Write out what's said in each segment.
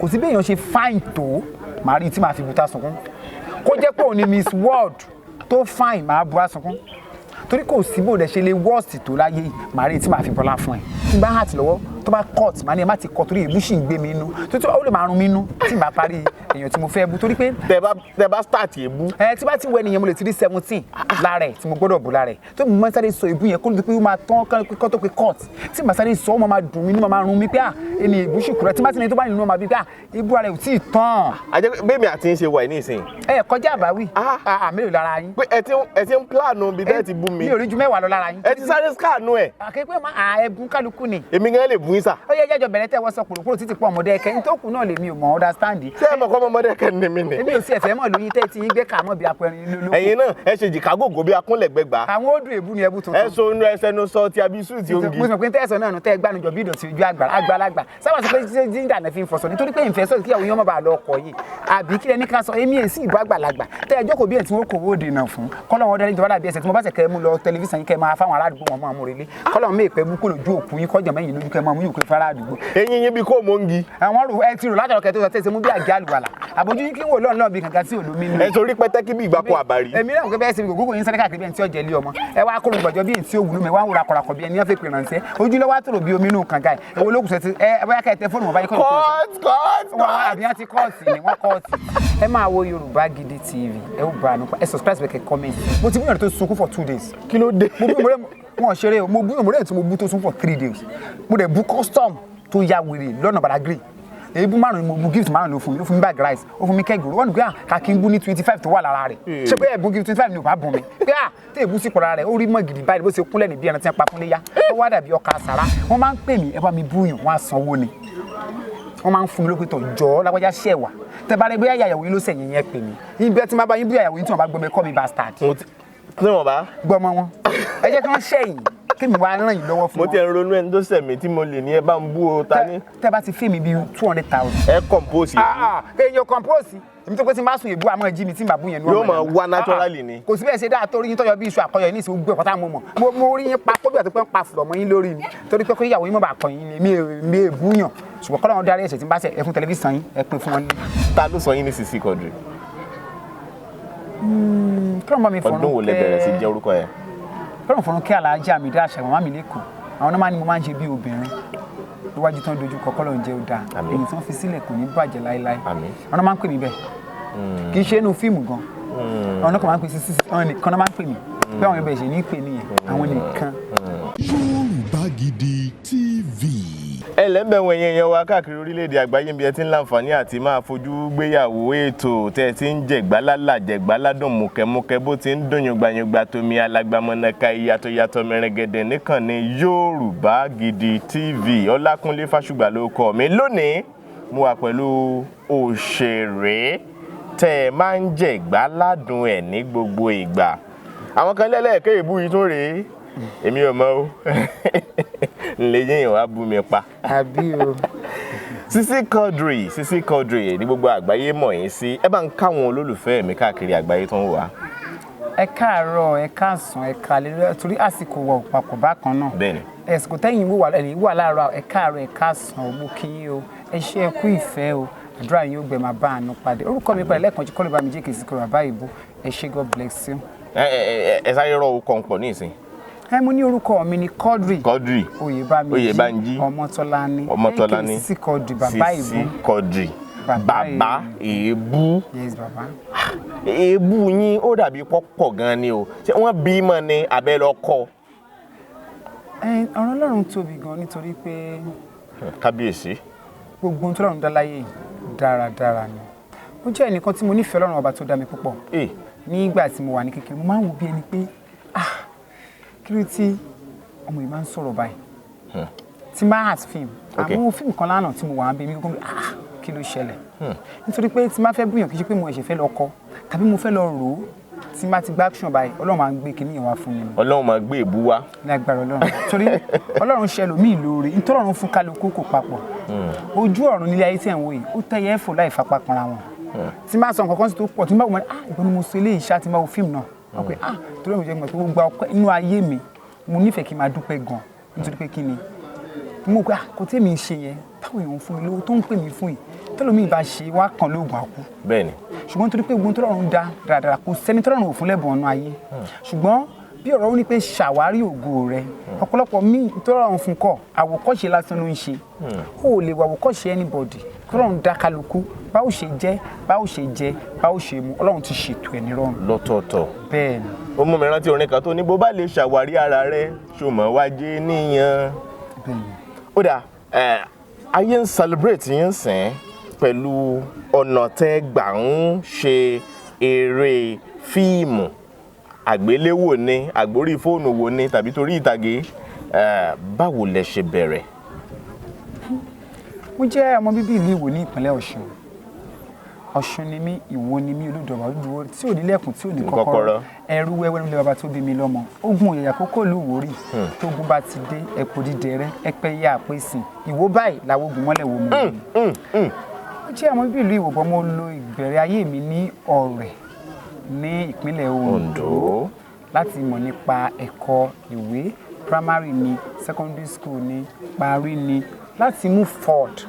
kò sí bí èèyàn ṣe fine tó màá rí tí màá fi buta sunkún kó jẹ́ pé òun ni Miss World tó fine màá bu asunkún torí kò sí bó dẹ̀ ṣe lè worst tó láyé màá rí tí màá fi bọ́lá fún ẹ tí bá hàt lọ́wọ́ tó bá cut màá ní ẹ má ti cut torí èébú sì ń gbé mi inú tó ó lè máa rún mi inú tí màá parí èèyàn tí mo fẹ́ bú torí pé. tẹ bá start èébú. Tí bá ti wẹ nìyẹn mo lè ti rí 17 lára ẹ̀ tí mo gbọ́dọ̀ bù lára ẹ̀ tó mo máa sáré sọ èébú yẹn kó ló dé pé ó máa tán kọ́ tó pé cut tí màá sáré sọ ọ́ máa dùn mí inú máa rún mi pé ẹni èébú sì kúrẹ́ tí má ti ní tó bá nínú ọmọ àbí pé èébú ara ẹ̀ ò tí ì tán. àjẹ́ bẹ́ẹ̀mi àti ń ṣe wà ní ìsìn. Kọjá àbáwí mélòó lára yín. pé ẹ ti ń plánù bí tẹ́ ti bú mi. mi ò rí ju 10 lọ lára yín. ẹ ti sáré skánù ẹ̀. àkẹ́pẹ́ máa ẹ̀bùn kálukú ni. èmi gan lè bú yín sà. ó yẹ jẹ́jọ́ bẹ̀rẹ̀ tẹ́ wọ́n sọ kúròkúrò títí pọ̀ ọmọdé ẹ̀kẹ́ nítòkù náà lèmi ò mọ̀ understand. ṣé ẹ mọ̀ kọ́ ọmọdé ẹ̀kẹ́ ni mi ni. èmi ò sí ẹ̀fẹ́ mọ̀ lóyún tẹ́ ti yín gbé kà mọ́ bí apẹ̀rin lóko. ẹ̀yin náà ẹ ṣe jìkágò gò bí akúnlẹ̀gbẹ̀gbà. àwọn ó dùn èbú ni ẹbú tuntun. ẹ so inú ẹsẹ̀ nu sọ ti abisu ti ongi. mo sọ pé tẹ́sán náà tẹ́ gbànújọ bí ìdọ̀tí ojú àgbàlagbà sábà sọ pé jíńdà náà fi ń fọṣọ nítorí pé ìfẹ́ sọ kí àwọn èèyàn má bàa lọ ọkọ̀ yìí àbí kí ẹni ká sọ èmi èsì ìbú àgbàlagbà tẹ́ ẹjọ́ kò bí ẹ̀ tí wọ́n kò wó dènà fún kọ́lọ́ wọn dẹ́rẹ́ ìjọba bí ẹsẹ̀ tí mo bá ṣẹ̀kẹ́ mú lọ tẹlifíṣàn yìí kẹ́ máa fáwọn ará àdúgbò wọn máa mú relé kọ́lọ́ mi ìpẹ́ bú kó lójú òkú yín kọjá mẹ́yìn lójú kẹ́ máa mú yòókù fara àdúgbò. eyín yín bí kò mọ́ ń gi. àwọn rò ẹ ti rò látọ̀rọ̀ kẹ́ tó sọ tẹ́sẹ̀ mú bí àjẹ́ àlùwàlà àbójú yín kí wò lọ́nà bí kankan sí olómi nù. ẹ torí pẹ́tẹ́kì bí ìgbà kan àbárí. èmi náà kò bẹ́ẹ̀ ṣe gbogbo yín sáré káàkiri bí ẹni tí ó jẹ ilé ọmọ ẹ wá kóró gbọ̀jọ́ bí ẹni tí ó wúlò mẹ́ wá ń wúra kọ̀ràkọ̀ bí ẹni wọ́n fẹ́ pè ránṣẹ́ ojú lọ́wọ́ àtòrò bí omi nù kànga ẹ̀ èwo ló kù sẹ́ti bóyá kẹ́ ẹ tẹ fóònù wọn báyìí ẹ máa wo Yorùbá Gidi TV ẹ ó bá àánú pa ẹ subscribe kẹ́ comment mo ti búyàn tó sunkún for 2 days kí ló dé. wọn ṣeré mo búyàn mo rẹ̀ tí mo bú tó sún for 3 days mo dẹ̀ bú custom tó ya wèrè lọ́nà Badagry èébú márùn ni mo bu gift márùn ló fún mi bag rice ó fún mi kẹ́gùrú wọ́n ní pé kàkí ń bú ní 25 tó wà lára rẹ̀ ṣé pé ẹ̀bùn gift 25 ni ò bá bùn mi pé tí èébú sí pọ̀ lára rẹ̀ ó rí mọ́ gidi báyìí bó ṣe kúnlẹ̀ níbi ẹran tí wọ́n pa fún léyà ó wá dàbí ọkà sàrà wọ́n máa ń pè mí ẹ bá mi búyàn wọ́n á sanwó ni wọ́n máa ń fún mi lópin tó jọ́ lágbájá ṣẹ̀wà tẹ bá rẹ bóyá ìyàwó yín ló sẹ̀yìn yẹn pè mí yín bí ẹ ti máa bá yín bí ìyàwó yín tí wọ́n bá gbọ́ mi kọ́ mi bastard. tí wọ́n bá gbọ́mọ wọn ẹ jẹ́ kí wọ́n ṣẹ̀yìn kí mi wá ràn yín lọ́wọ́ fún wọn. mo ti ń ronú ẹni tó sẹ̀mí tí mo lè ní ẹ bá ń bú o ta ní. tẹ bá ti fẹ́ mi bíi 200,000. ẹ compose yìí. èèyàn compose èmi tó pé tí n bá sùn èbú àmọ́ jí mi tí n bá bú yẹn ní yóò máa wá naturally ni. kò sí bẹ́ẹ̀ ṣe dáa torí yín tọ́jọ́ bí iṣu àkọyọ̀ ní ìṣòwò gbé ọ̀pọ̀tá mo mọ̀ mo rí yín pa kó bí ọ̀tí pé ń pa fùrọ̀ mọ́ yín lórí ni torí pé kó ìyàwó yín mọ̀ bá kọ yín ni mi èbú yàn ṣùgbọ́n kọ́ lọ́wọ́ darí ẹ̀ṣẹ̀ tí n bá ṣe ẹ fún tẹlifíṣàn yín ẹ pín fún wọn ní. ta ló sọ yín ní Sisi Quadri. ọdún wo lẹ bẹ̀rẹ̀ sí jẹ́ orúkọ yẹn. kọ́lọ̀ fọ́nrún kí alájà mi dá àṣà màmá mi lẹ́kọ̀ọ́ àwọn náà máa ní mo máa ń ṣe bí obìnrin níwájú tán dojú kọ kọ́lọ̀ ń jẹ́ ó dáa èyí tí wọ́n fi sílẹ̀ kò ní bàjẹ́ láéláé àwọn náà máa ń pè mí bẹ́ẹ̀ kì í ṣe inú fíìmù gan àwọn náà kàn máa ń pè sí àwọn nìkan náà máa ń pè mí pé àwọn ibẹ̀ ṣe ní pè nìyẹn àwọn nìkan. Yorùbá Gidi TV. ẹlẹ́mbẹ̀wọ̀n yẹn wa káàkiri orílẹ̀-èdè àgbáyé bí ẹ ti ń láǹfààní àti máa fojú gbéyàwó ètò tẹ́ ẹ ti ń jẹ̀gbálálà jẹ̀gbáládùn mùkẹ́mùkẹ́ bó ti ń dùn yùngbàyùngbà tómi alágbàmọ́nàka ìyàtọ̀ mẹ́rẹ̀gẹ̀dẹ̀ níkànnì Yorùbá Gidi TV Ọlákúnlé Fasugba ló kọ mi lónìí mo wà pẹ̀lú òṣèré tẹ́ ẹ máa ń jẹ̀gbáládùn ẹ̀ ní gbogbo ìgbà àwọn kan lẹ́lẹ́ẹ̀kẹ́ ìbú yìí tún rèé èmi ò mọ̀ o lè yẹn wá bú mi pa. àbí o. Sisi Quadri ní gbogbo àgbáyé mọ̀ yín sí ẹ bá ń káwọn olólùfẹ́ mi káàkiri àgbáyé tó ń wà. ẹ káàárọ̀ ẹ káàsán ẹ káalẹ́ torí àsìkò wọ papọ̀ bákan náà. bẹ́ẹ̀ni. ẹ̀sìkò tẹ́yìn wà láàárọ̀ ẹ káàárọ̀ ẹ káàsán mo kí yín o ẹ ṣé ẹ kú ìfẹ́ o àdúrà yín ó gbẹ máa bá àánú pàdé orúkọ mi pẹ̀lú lẹ́ẹ̀kan kọ́ ló bá mi jẹ́ kìí sí kọ́ bàbá ìbò ẹ ṣé God bless you. ẹ sáré rọ orúkọ pọ̀ ní ìsìn. mo ní orúkọ mi ni Quadri Oyèbámijí Ọmọtọ́lání Sisi Quadri bàbá ìbò. Sisi Quadri bàbá èébú. yes bàbá. èébú yín ó dàbí pọ́pọ̀ gan ni o ṣé wọ́n bí mọ́ ni abẹ́ lọ kọ́. ọ̀rọ̀ Ọlọ́run tóbi gan nítorí pé. kábíyèsí. gbogbo ohun tó lọ́run dá láyé dáradára ni ó jẹ́ ẹnìkan tí mo nífẹ̀ẹ́ Ọlọ́run ọba tó dá mi púpọ̀ nígbà tí mo wà ní kékeré mo máa ń wo bí ẹni pé kí ló tí ọmọ yìí máa ń sọ̀rọ̀ báyìí tí máa art film àwọn fíìmù kan lánàá tí mo wà ń bẹ mí gbogbo kí ló ṣẹlẹ̀ nítorí pé tí máa fẹ́ búyàn kì í ṣe pé mo ẹ̀ṣẹ̀ fẹ́ lọ kọ́ tàbí mo fẹ́ lọ rò ó tí máa ti gbá action báyìí Ọlọ́run máa ń gbé kinní yẹn wá fún mi. Ọlọ́run máa gbé èbú wá. ní agbára Ọlọ́run torí Ọlọ́run ṣe ẹlòmíì lóore nítorí Ọlọ́run fún kálukú kò papọ̀ ojú ọ̀run nílé ayé tí ẹ̀ ń wò yìí ó tẹ́yẹ ẹ̀fọ́ láì fapá kanra wọn tí máa sọ nǹkan kan sí tó pọ̀ tí máa wò ìgbọ́n ni mo ṣe eléyìí ṣá tí máa wo fíìmù náà wọ́n pe torí mo jẹ́ mọ̀ pé gbogbo ọpẹ́ inú ayé mi mo nífẹ̀ẹ́ kí n máa dúpẹ́ gan nítorí pé kí ni mo gbà kò tí mi ṣe yẹn táwọn èèyàn fún mi lówó tó ń pè mí fún yìí tẹ́lómi bá ṣe wá kàn lóògùn àkú. bẹ́ẹ̀ni. ṣùgbọ́n torí pé ogun tó lọ́run dá dáradára kò sẹ́ni tó lọ́run ò fún lẹ́bùn ọ̀nà ayé ṣùgbọ́n bí ọ̀rọ̀ ó ní pé ṣàwárí ògo rẹ ọ̀pọ̀lọpọ̀ míì tó lọ́run fún kọ́ àwòkọ́ṣe lásán ló ń ṣe ó lè wà àwòkọ́ṣe anybody tó lọ́run dá kálukú báwo ṣe jẹ́ báwo ṣe jẹ báwo ṣe mu ọlọ́run ti ṣètò ẹ̀ nírọ̀rùn. lọ́tọ̀ọ̀tọ̀. bẹ́ẹ̀ni. ó mú mi rántí orin kan tó ní bó bá lè ṣàwárí ara rẹ ṣòmọ̀ wájé níyan. ó dà ayé ń celebrate yín sìn pẹ̀lú ọ̀nà tẹ́ gbà ń ṣe eré fíìmù àgbéléwò ni àgbórí fóònù wo ni tàbí torí ìtàgé báwo lẹ ṣe bẹ̀rẹ̀. mo jẹ́ ọmọ bíbí ìlú Ìwó ní ìpínlẹ̀ Ọ̀ṣun. Ọ̀ṣun ni mí, Ìwó ni mí, Olódùmarè dúró tí ò ní lẹ́kùn tí ò ní kọ́kọ́rọ́ ẹrú wẹ́wẹ́ nílé bàbá tó bí mi lọ́mọ ogun òyàyà kókó ìlú Ìwórì tógun bá ti dé ẹ̀pọ̀ dídẹrẹ́ ẹ̀pẹ́ yá àpèsè Ìwó báyìí làwọn ogun mọ́lẹ̀ wò mọ́ mi. ó jẹ́ ọmọ bíbí ìlú Ìwó bọ́ mo lo ìbẹ̀rẹ̀ ayé mi ní Ọ̀rẹ̀ ní ìpínlẹ̀ Oǹdó láti mọ̀ nípa ẹ̀kọ́ ìwé primary ni secondary school ni parí ni láti move forward.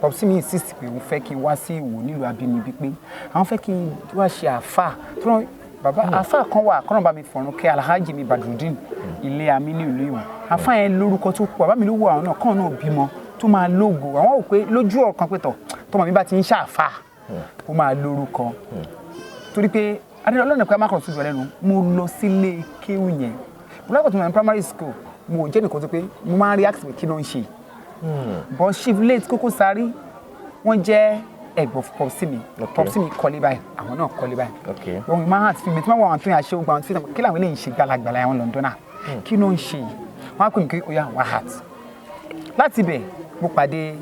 Popsi mi insist pé òun fẹ́ kí n wá sí Ìwó nílùú abínibí pé àwọn fẹ́ kí n wá ṣe àáfà tó bàbá àáfà kan wà kọ́nà bá mi fọ̀rùn kẹ́ Alhaji mi Badrudeen ilé àmì ní ìlú Ìwó àáfà yẹn lórúkọ tó pọ̀ bàbá mi ló wọ àwọn náà kàn náà bímọ tó máa lógo àwọn ò pé lójú ọ̀kan pé tọmọ mi bá ti ń ṣàáfà ó máa lórúkọ torí pé adéọlọ́nà pé a máa kọ̀ sójú ọ̀lẹ́nu mo lọ sílé kéwù yẹn mo lápò tó mọ̀ ní primary school mo jẹ́ nìkan tó pé mo máa ń react pé kí ló ń ṣe but chief late Koko Sari wọ́n jẹ́ ẹ̀gbọ́n Popsi mi Popsi mi kọ́lé báyìí àwọn náà kọ́lé báyìí wọ́n máa hàn sí mi tí wọ́n wà wọn tó yàn ṣe ogun àwọn tó yàn kí làwọn eléyìí ṣe gbalagbala àwọn Londona kí ló ń ṣe wọ́n á pè mí kí ó yà wá hat láti bẹ̀ mo pàdé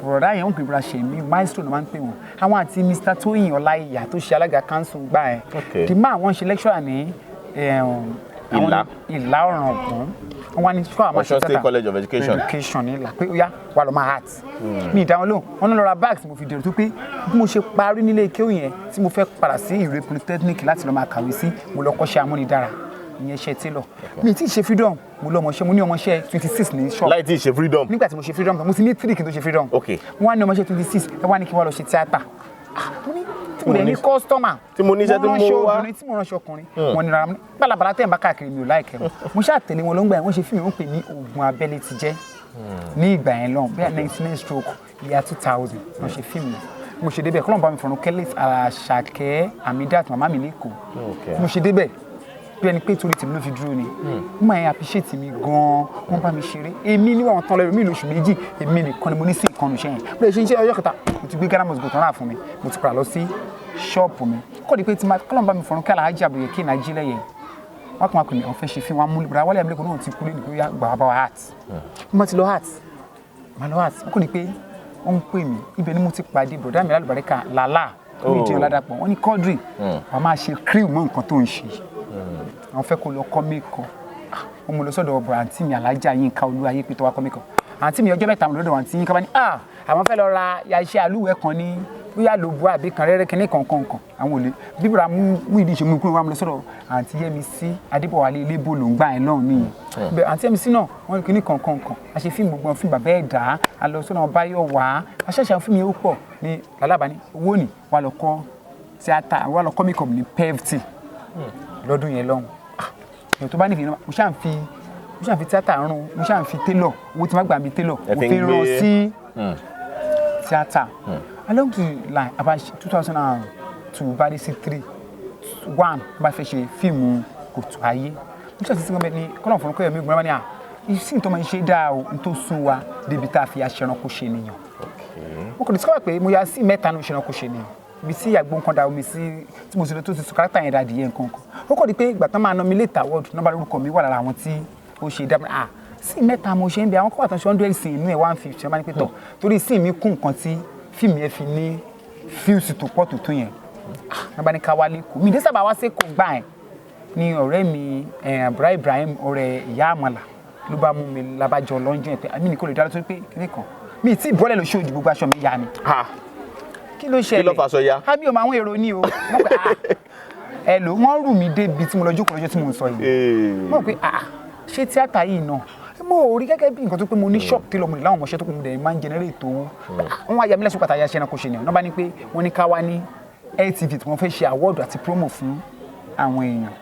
bùrọ̀dá yẹn wọ́n pè bùrọ̀dá ṣe mí maestro ló máa ń pè wọ́n àwọn àti Mr. Tóyìn Ọláìyá tó ṣe alága council gbà ẹ̀ the man wọ́n ṣe lecturer ní Ìlà Ọ̀ràngún wọ́n wá ní ṣọ́ àmọ́ Ọ̀ṣun State College of Education ní ìlà pé ó yá wà lọ́ máa hat mi ìdáwọn lóhùn wọ́n lọ ra bags mo fi dèrò tó pé bí mo ṣe parí nílé kéwù yẹn tí mo fẹ́ padà sí Ìrè polytechnic láti lọ máa kàwé sí mo lọ kọ́ṣẹ́ amúnidára ìyẹn ṣe tailor mi tí ì ṣe freedom mo lọ ọmọṣẹ́ mo ní ọmọṣẹ́ 26 ní shop láì tí ì ṣe freedom nígbà tí mo ṣe freedom mo ti ní 3 kí n tó ṣe freedom wọ́n á ní ọmọṣẹ́ 26 ẹ wá ní kí wọ́n lọ ṣe tíátà tí mo dẹ̀ ní kọ́sítọ́mà tí mo níṣẹ́ tí mo wá tí mo ránṣẹ́ ọkùnrin wọn ni rárá pálapàla tẹ̀ ń bá káàkiri mi ò láìkẹ́ mo ṣáà tẹ̀lé wọn ló ń gbà yẹn wọ́n ṣe fíìmù wọn pè ní oògùn abẹ́lé ti jẹ́ ní ìgbà yẹn lọ́hùn bẹ́ẹ̀ 99 stroke year 2000 wọ́n ṣe fíìmù mo ṣe débẹ̀ kọ́lọ́n bá mi fọ̀rọ̀ kẹ́lẹ́ Àṣàkẹ́ Amidat màmá mi lẹ́kọ̀ọ́ mo ṣe débẹ̀ bí ẹni pé torí tèmi ló fi dúró ni wọ́n máa ń appreciate mi gan-an wọ́n bá mi ṣeré èmi níwọ̀n àwọn tán lẹ́rù mi lóṣù méjì èmi nìkan ni mo ní sí ìkànnì iṣẹ́ yẹn bí ẹ ṣe ń ṣe ọjọ́ kẹta mo ti gbé Ghana mosque tán rà fún mi mo ti padà lọ sí ṣọ́ọ̀pù mi kọ́ di pé tí kọ́lọ́n bá mi fọ̀rọ̀ kí Alhaji àbòyẹ kí nàájí lẹ́yẹ wọ́n kàn wá pè mí àwọn fẹ́ ṣe fi wọn mú libra wálé àbílẹ̀kọ̀ náà ti kú lẹ́nu pé gbà wá bá wa heart mo ti lọ heart wọ́n kọ́ di pé wọ́n ń pè mí ibẹ̀ ni mo ti pàdé bọ̀dá mi lálùbáríkà làlá orí ìdíyàn ládàpọ̀ wọ́n ní Quadri wọ́n máa ṣe cream mọ́ nǹkan tó ń ṣe àwọn fẹ́ kó lọ kọ́ mẹ́kọ̀ wọ́n mú lọ sọ́dọ̀ ọ̀bọ̀ àǹtí mi Alájà Yínká Olúwayé pé tó wá kọ́ mẹ́kọ̀ àǹtí mi ọjọ́ mẹ́ta mo lọ́dọ̀ àǹtí Yínká bá ní àwọn fẹ́ lọ ra iṣẹ́ àlúwẹ̀ kan ní bóyá lóbu àbí kan rẹ́rẹ́ kínní kankan àwọn ò lè bíbélà mú ìdí ìṣègùn kúrò wá mo lọ sọ́dọ̀ àǹtí Yẹ́misí Adébọ̀wálé Ilébò ló ń gbà ẹ̀ lọ́hùn nìyí àǹtí Yẹ́misí náà wọ́n kínní kankan a ṣe fíìmù gbogbo fíìmù bàbá ẹ̀dá a lọ sọ́dọ̀ Báyọ̀ wá a ṣẹ̀ṣẹ̀ fíìmù yẹn ó pọ̀ ní Lálábà ní owó ní wà lọ kọ́ tíátà wà lọ kọ́ makeup ní PFT lọ́dún yẹn lọ́hùn èèyàn tó bá nífẹ̀ẹ́ mo ṣáà ń fi tíátà rún mo ṣáà ń fi tailor owó tí wọ́n gbà mí tailor mo fi rán sí tíátà along the line about 2002 bá dé sí 3 bá fẹ́ ṣe fíìmù Kòtò Ayé mo ṣáà ti sí gọ́ọ̀mẹ̀ ní kọ́lọ̀ fún ọkọ̀ mi gbọ́n ní ìsìn tó máa ń ṣe dáa o n tó sún wa débi tá a fi aṣẹ́ranko ṣe nìyàn mo kò discover pé mo ya sí mẹ́ta ní aṣẹ́ranko ṣe nìyàn ibi tí àgbo nǹkan da omi sí tí mo sì lọ tó ti sùn kárátà yẹn dàdí yẹn nǹkan ó kọ́ di pé ìgbà tán máa nominate award nọ́mbà lórúkọ mi wà lára àwọn tí ó ṣe dábàá sí mẹ́ta mo ṣe ń bẹ àwọn kọ́ àtúnṣe 100 sí inú ẹ̀ 150 ẹ̀ máa ní pé tọ̀ torí sí mi kún nǹkan tí fíìmù yẹn fi ní fíùsì tó pọ̀ tó yẹn nọ́mbà ní ká wálé kù mí dé sábà wá sí kò gbà ẹ̀ ní ọ̀rẹ́ mi Abdulrahman Ibrahim ọ̀rẹ́ ìyá àmàlà ló bá mú mi labájọ lọ́njọ́ ẹ̀ pé àmì nìkan lè dára tó pé kíní kan mi tí ìbọ́lẹ̀ ló ṣe òdì gbogbo aṣọ mi yá ni kí ló ṣẹlẹ̀ kí ló fàṣọ ya ábí ọmọ àwọn èrò ní o wọ́n pé ẹ lò wọ́n rù mí débi tí mo lọ jókòó lọ́jọ́ tí mo ń sọ yìí wọ́n pé ṣé tíátà yìí náà mo rí gẹ́gẹ́ bí nǹkan tó pé mo ní shop tí lọ́mọ ní láwọn ọmọọṣẹ́ tó pé mo dẹ̀ máa ń generate owó wọ́n ayé mi lẹ́sùn pàtàkì aṣẹ́ ẹranko ṣe ni wọ́n bá ní pé wọ́n ní ká wá ní LTV tí wọ́n fẹ́ ṣe award àti promo fún àwọn èèyàn